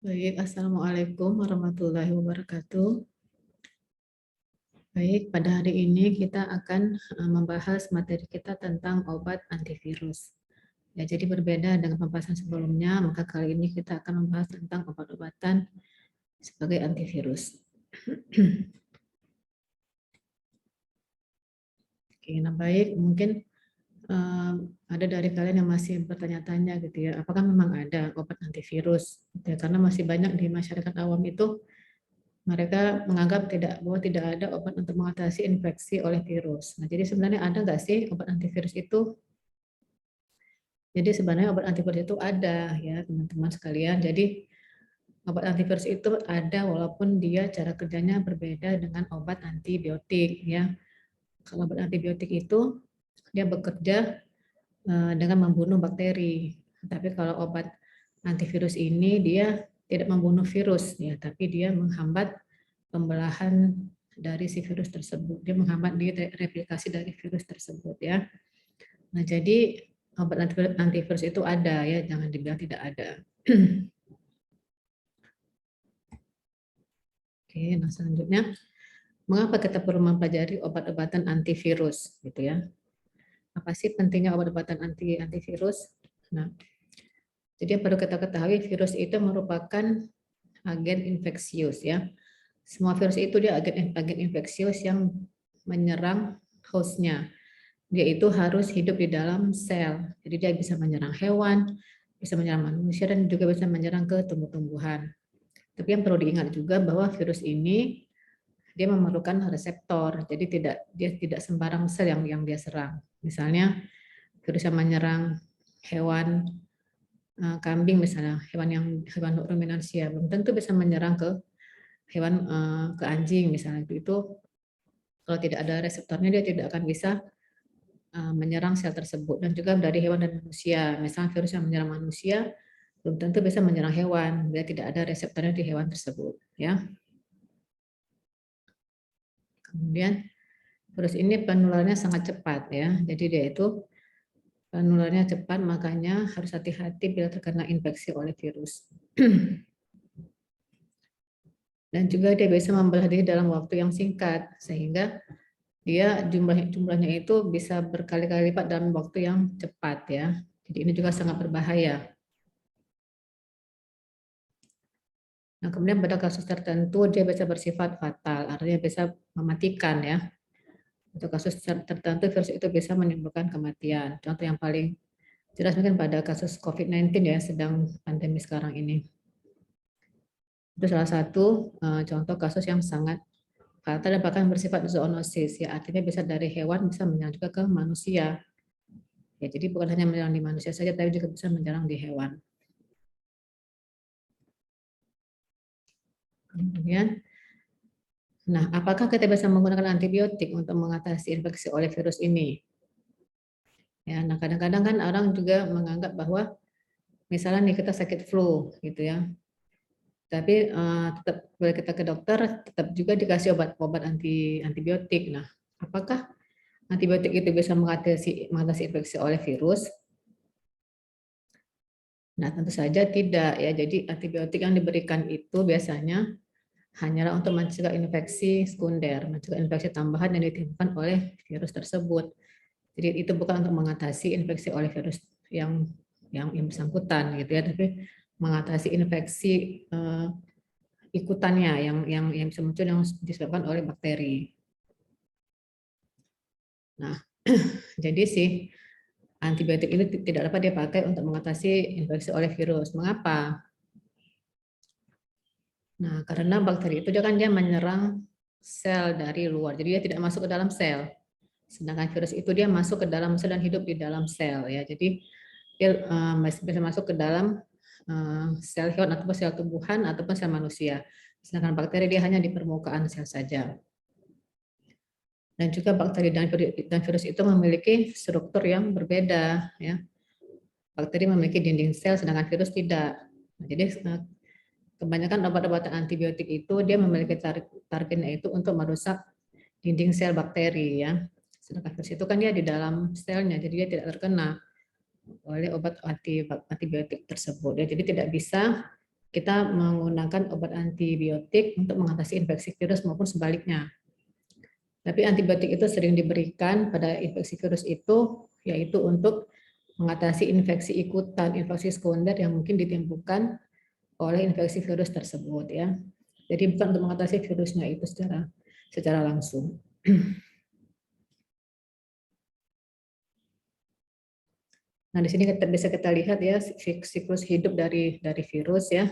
Baik, Assalamualaikum warahmatullahi wabarakatuh. Baik, pada hari ini kita akan membahas materi kita tentang obat antivirus. Ya, jadi berbeda dengan pembahasan sebelumnya, maka kali ini kita akan membahas tentang obat-obatan sebagai antivirus. Oke, nah baik, mungkin ada dari kalian yang masih bertanya-tanya gitu ya, apakah memang ada obat antivirus? Gitu ya, karena masih banyak di masyarakat awam itu mereka menganggap bahwa tidak ada obat untuk mengatasi infeksi oleh virus. Nah, jadi sebenarnya ada nggak sih obat antivirus itu? Jadi sebenarnya obat antivirus itu ada ya teman-teman sekalian. Jadi obat antivirus itu ada walaupun dia cara kerjanya berbeda dengan obat antibiotik ya. Kalau obat antibiotik itu dia bekerja dengan membunuh bakteri. Tapi kalau obat antivirus ini dia tidak membunuh virus ya, tapi dia menghambat pembelahan dari si virus tersebut. Dia menghambat di replikasi dari virus tersebut ya. Nah, jadi obat antivirus itu ada ya, jangan dibilang tidak ada. Oke, nah selanjutnya mengapa kita perlu mempelajari obat-obatan antivirus gitu ya? Apa sih pentingnya obat-obatan antivirus? Nah, jadi yang perlu kita ketahui virus itu merupakan agen infeksius ya. Semua virus itu dia agen infeksius yang menyerang hostnya. Dia itu harus hidup di dalam sel. Jadi dia bisa menyerang hewan, bisa menyerang manusia, dan juga bisa menyerang ke tumbuh-tumbuhan. Tapi yang perlu diingat juga bahwa virus ini dia memerlukan reseptor. Jadi dia tidak sembarang sel yang dia serang. Misalnya virus yang menyerang hewan kambing misalnya, hewan ruminansia belum tentu bisa menyerang ke hewan ke anjing misalnya. Itu kalau tidak ada reseptornya dia tidak akan bisa menyerang sel tersebut, dan juga dari hewan dan manusia. Misalnya virus yang menyerang manusia belum tentu bisa menyerang hewan, bila tidak ada reseptornya di hewan tersebut. Ya. Kemudian virus ini penularannya sangat cepat ya, jadi dia itu penularannya cepat, makanya harus hati-hati bila terkena infeksi oleh virus. Dan juga dia bisa membelah diri dalam waktu yang singkat, sehingga dia jumlahnya itu bisa berkali-kali lipat dalam waktu yang cepat ya. Jadi ini juga sangat berbahaya. Nah, kemudian pada kasus tertentu dia bisa bersifat fatal, artinya bisa mematikan ya. Untuk kasus tertentu virus itu bisa menimbulkan kematian. Contoh yang paling jelas mungkin pada kasus COVID-19 ya, sedang pandemi sekarang ini. Itu salah satu contoh kasus yang sangat fatal dan bahkan bersifat zoonosis ya, artinya bisa dari hewan bisa menyerang juga ke manusia. Ya, jadi bukan hanya menyerang di manusia saja, tapi juga bisa menyerang di hewan. Kemudian, nah, apakah kita bisa menggunakan antibiotik untuk mengatasi infeksi oleh virus ini? Ya, nah kadang-kadang kan orang juga menganggap bahwa misalnya nih kita sakit flu gitu ya, tapi tetap boleh kita ke dokter, tetap juga dikasih obat-obat antibiotik. Nah, apakah antibiotik itu bisa mengatasi infeksi oleh virus? Nah, tentu saja tidak ya. Jadi antibiotik yang diberikan itu biasanya hanyalah untuk mencegah infeksi sekunder, mencegah infeksi tambahan yang ditimbulkan oleh virus tersebut. Jadi itu bukan untuk mengatasi infeksi oleh virus yang bersangkutan gitu ya, tapi mengatasi infeksi ikutannya yang bisa muncul yang disebabkan oleh bakteri. Nah, jadi sih antibiotik ini tidak dapat dipakai untuk mengatasi infeksi oleh virus. Mengapa? Nah, karena bakteri itu dia menyerang sel dari luar, jadi dia tidak masuk ke dalam sel. Sedangkan virus itu dia masuk ke dalam sel dan hidup di dalam sel ya. Jadi dia bisa masuk ke dalam sel hewan ataupun sel tumbuhan ataupun sel manusia. Sedangkan bakteri dia hanya di permukaan sel saja. Dan juga bakteri dan virus itu memiliki struktur yang berbeda ya. Bakteri memiliki dinding sel sedangkan virus tidak. Nah, jadi kebanyakan obat-obatan antibiotik itu dia memiliki targetnya itu untuk merusak dinding sel bakteri ya. Sedangkan virus itu kan dia di dalam selnya, jadi dia tidak terkena oleh obat antibiotik tersebut. Ya, jadi tidak bisa kita menggunakan obat antibiotik untuk mengatasi infeksi virus maupun sebaliknya. Tapi antibiotik itu sering diberikan pada infeksi virus itu, yaitu untuk mengatasi infeksi ikutan, infeksi sekunder yang mungkin ditimbulkan oleh infeksi virus tersebut ya. Jadi bukan untuk mengatasi virusnya itu secara langsung. Nah, di sini bisa kita lihat ya siklus hidup dari virus ya.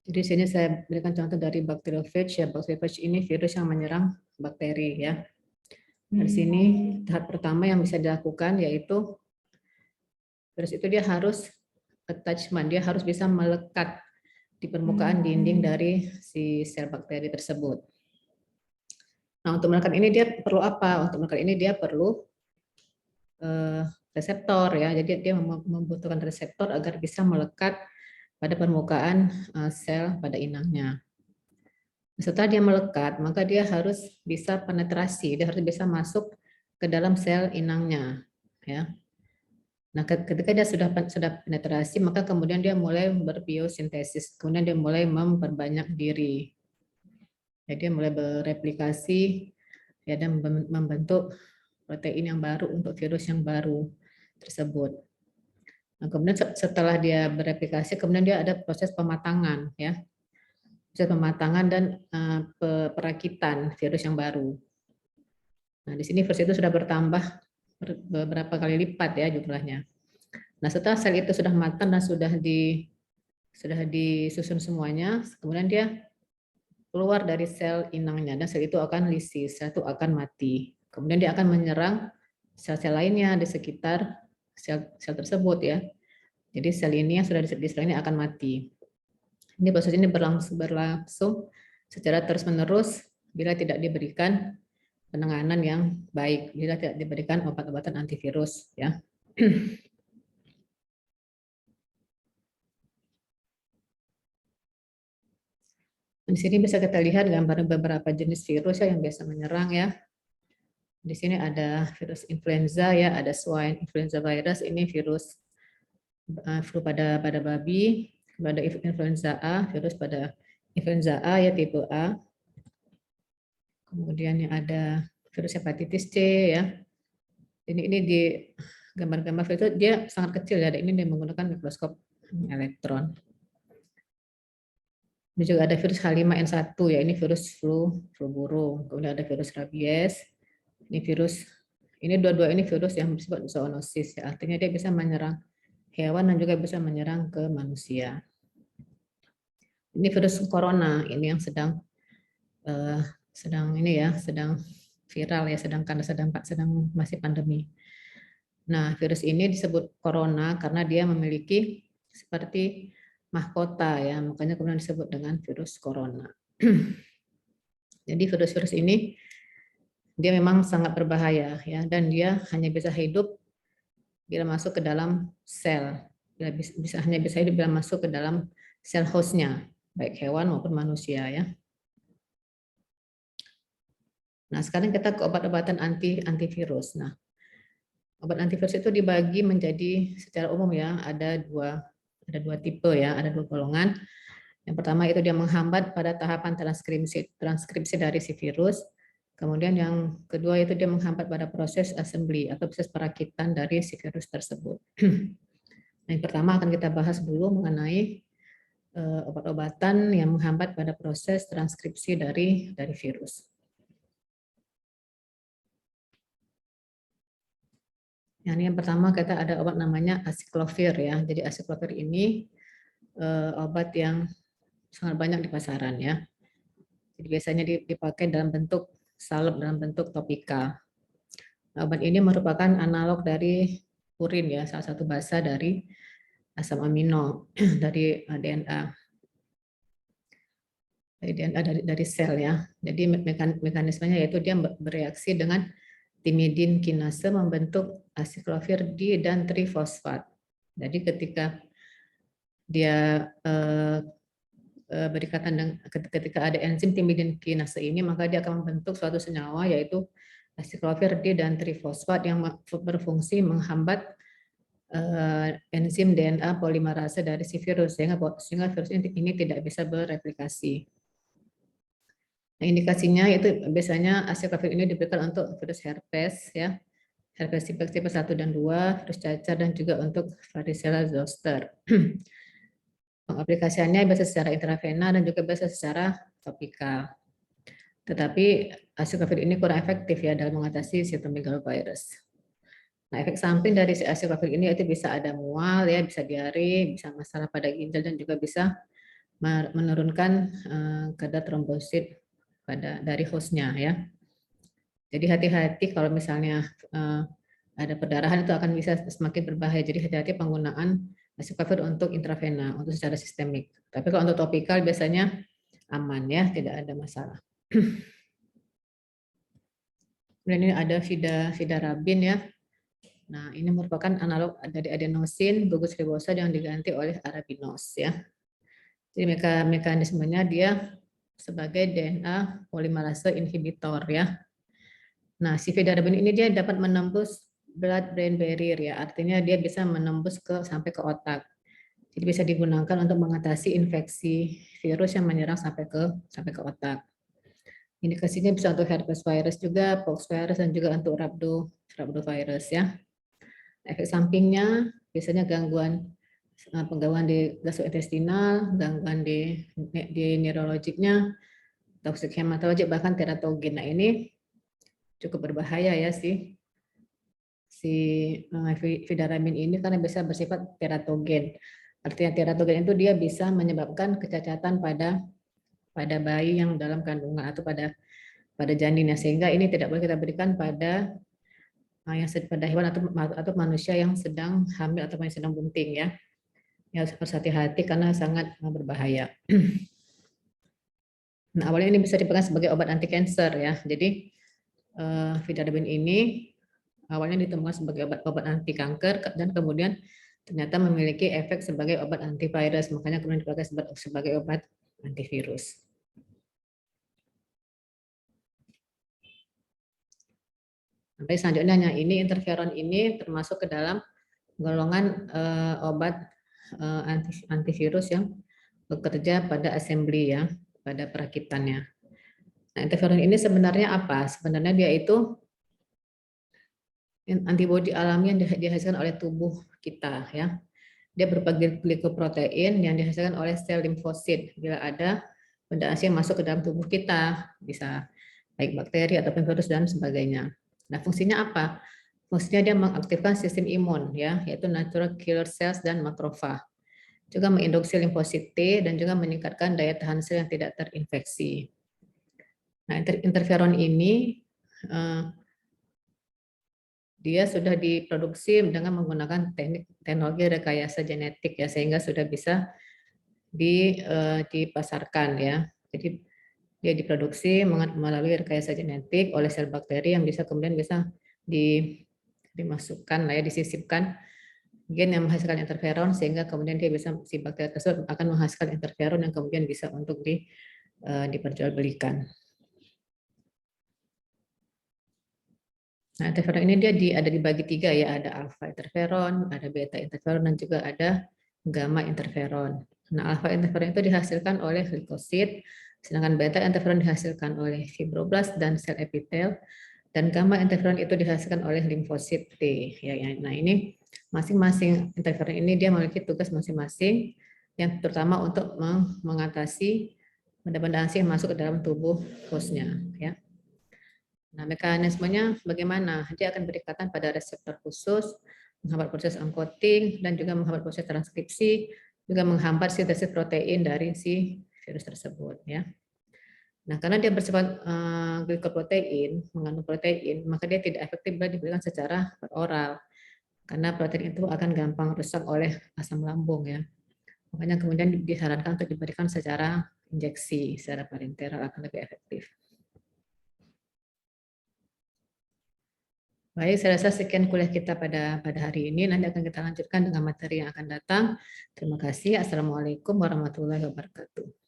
Jadi di sini saya berikan contoh dari bacteriophage ya. Bacteriophage ini virus yang menyerang bakteri ya. Di sini tahap pertama yang bisa dilakukan yaitu virus itu dia harus attachment, dia harus bisa melekat di permukaan dinding dari si sel bakteri tersebut. Nah, untuk melekat ini dia perlu apa? Untuk melekat ini dia perlu reseptor ya. Jadi dia membutuhkan reseptor agar bisa melekat pada permukaan sel pada inangnya. Setelah dia melekat, maka dia harus bisa penetrasi, dia harus bisa masuk ke dalam sel inangnya, ya. Nah, ketika dia sudah penetrasi, maka kemudian dia mulai berbiosintesis, kemudian dia mulai memperbanyak diri. Jadi dia mulai bereplikasi ya dan membentuk protein yang baru untuk virus yang baru tersebut. Nah, kemudian setelah dia bereplikasi, kemudian dia ada proses pematangan ya. Proses pematangan dan perakitan virus yang baru. Nah, di sini virus itu sudah bertambah beberapa kali lipat ya jumlahnya. Nah, setelah sel itu sudah matang dan sudah disusun semuanya, kemudian dia keluar dari sel inangnya dan sel itu akan lisis, sel itu akan mati. Kemudian dia akan menyerang sel-sel lainnya di sekitar sel tersebut ya. Jadi sel ini yang sudah di sel ini akan mati. Ini proses ini berlangsung secara terus-menerus bila tidak diberikan penanganan yang baik, bila tidak diberikan obat-obatan antivirus ya. Di sini bisa kita lihat gambar beberapa jenis virus ya yang biasa menyerang ya. Di sini ada virus influenza ya, ada swine influenza virus, ini virus flu pada babi, ada influenza A, virus pada influenza A ya tipe A. Kemudian yang ada virus hepatitis C ya. Ini di gambar-gambar itu dia sangat kecil ya. Ini dia menggunakan mikroskop elektron. Ini juga ada virus H5N1 ya. Ini virus flu burung. Kemudian ada virus rabies. Ini virus. Ini dua-dua ini virus yang bersifat zoonosis ya. Artinya dia bisa menyerang hewan dan juga bisa menyerang ke manusia. Ini virus corona. Ini yang sedang ini ya, sedang viral ya, sedang masih pandemi. Nah, virus ini disebut corona karena dia memiliki seperti mahkota ya, makanya kemudian disebut dengan virus corona. Jadi virus-virus ini dia memang sangat berbahaya ya, dan dia hanya bisa hidup bila masuk ke dalam sel. Hanya bisa hidup bila masuk ke dalam sel hostnya, baik hewan maupun manusia ya. Nah, sekarang kita ke obat-obatan antivirus. Nah, obat antivirus itu dibagi menjadi secara umum ya, ada dua tipe ya, ada dua golongan. Yang pertama itu dia menghambat pada tahapan transkripsi dari si virus. Kemudian yang kedua itu dia menghambat pada proses assembly atau proses perakitan dari si virus tersebut. Nah, yang pertama akan kita bahas dulu mengenai obat-obatan yang menghambat pada proses transkripsi dari virus. Yang pertama kita ada obat namanya aciclovir ya. Jadi aciclovir ini obat yang sangat banyak di pasaran ya. Jadi biasanya dipakai dalam bentuk salep, dalam bentuk topikal. Nah, obat ini merupakan analog dari purin ya, salah satu basa dari asam amino dari DNA. Dari sel ya. Jadi mekanismenya yaitu dia bereaksi dengan timidin kinase membentuk aciclovir D dan trifosfat. Jadi ketika dia berikatan dengan ketika ada enzim timidin kinase ini, maka dia akan membentuk suatu senyawa yaitu aciclovir D dan trifosfat yang berfungsi menghambat enzim DNA polimerase dari si virus, sehingga virus ini tidak bisa bereplikasi. Nah, indikasinya itu biasanya acyclovir ini diberikan untuk virus herpes, ya, herpes tipe 1 dan 2, virus cacar, dan juga untuk varicella zoster. Pengaplikasiannya bisa secara intravena dan juga bisa secara topikal. Tetapi acyclovir ini kurang efektif ya dalam mengatasi cytomegalovirus. Nah, efek samping dari si acyclovir ini itu bisa ada mual ya, bisa diare, bisa masalah pada ginjal, dan juga bisa menurunkan kadar trombosit dari hostnya ya. Jadi hati-hati kalau misalnya ada perdarahan, itu akan bisa semakin berbahaya. Jadi hati-hati penggunaan acyclovir untuk intravena, untuk secara sistemik. Tapi kalau untuk topikal biasanya aman ya, tidak ada masalah. Kemudian ini ada vidarabin ya. Nah, ini merupakan analog dari adenosin gugus ribosa yang diganti oleh arabinos ya. Jadi mekanismenya dia sebagai DNA polimerase inhibitor ya. Nah, si vidarabin ini dia dapat menembus blood-brain barrier ya, artinya dia bisa menembus sampai ke otak. Jadi bisa digunakan untuk mengatasi infeksi virus yang menyerang sampai ke otak. Indikasinya bisa untuk herpes virus juga, pox virus, dan juga untuk rhabdovirus ya. Efek sampingnya biasanya penggangguan di gastrointestinal, gangguan di neurologiknya, toksik hematologik, bahkan teratogen. Nah, ini cukup berbahaya ya si vidarabin ini, karena bisa bersifat teratogen. Artinya teratogen itu dia bisa menyebabkan kecacatan pada bayi yang dalam kandungan atau pada janinnya, sehingga ini tidak boleh kita berikan pada hewan atau manusia yang sedang hamil atau yang sedang bunting ya. Ya, harus hati-hati karena sangat berbahaya. Nah, awalnya ini bisa dipegang sebagai obat anti kanker ya. Jadi vidarabin ini awalnya ditemukan sebagai obat anti kanker, dan kemudian ternyata memiliki efek sebagai obat antivirus, makanya kemudian dipakai sebagai obat antivirus. Sampai selanjutnya ini interferon ini termasuk ke dalam golongan obat antivirus yang bekerja pada assembly ya, pada perakitannya. Nah, interferon ini sebenarnya apa? Sebenarnya dia itu antibodi alami yang dihasilkan oleh tubuh kita ya. Dia berupa glikoprotein yang dihasilkan oleh sel limfosit bila ada benda asing yang masuk ke dalam tubuh kita, bisa baik bakteri ataupun virus dan sebagainya. Nah, fungsinya apa? Fungsinya dia mengaktifkan sistem imun ya, yaitu natural killer cells dan makrofag. Juga menginduksi limfosit T dan juga meningkatkan daya tahan sel yang tidak terinfeksi. Nah, interferon ini dia sudah diproduksi dengan menggunakan teknologi rekayasa genetik ya, sehingga sudah bisa dipasarkan ya. Jadi dia diproduksi melalui rekayasa genetik oleh sel bakteri yang kemudian bisa dimasukkan lah ya, disisipkan gen yang menghasilkan interferon, sehingga kemudian dia bisa, si bakteri tersebut akan menghasilkan interferon yang kemudian bisa untuk diperjualbelikan. Nah, interferon ini dia ada dibagi 3 ya, ada alpha interferon, ada beta interferon, dan juga ada gamma interferon. Nah, alpha interferon itu dihasilkan oleh glikosit, sedangkan beta interferon dihasilkan oleh fibroblast dan sel epitel, dan gamma interferon itu dihasilkan oleh limfosit T. Ya. Nah, ini masing-masing interferon ini dia memiliki tugas masing-masing, yang terutama untuk mengatasi benda-benda asing yang masuk ke dalam tubuh hostnya. Ya. Nah, mekanismenya bagaimana? Dia akan berikatan pada reseptor khusus, menghambat proses uncoating, dan juga menghambat proses transkripsi, juga menghambat sintesis protein dari si virus tersebut. Ya. Nah, karena dia bersifat glikoprotein, mengandung protein, maka dia tidak efektif bila diberikan secara oral, karena protein itu akan gampang rusak oleh asam lambung ya. Makanya kemudian disarankan untuk diberikan secara injeksi, secara parenteral akan lebih efektif. Baik, saya rasa sekian kuliah kita pada hari ini. Nanti akan kita lanjutkan dengan materi yang akan datang. Terima kasih. Assalamualaikum warahmatullahi wabarakatuh.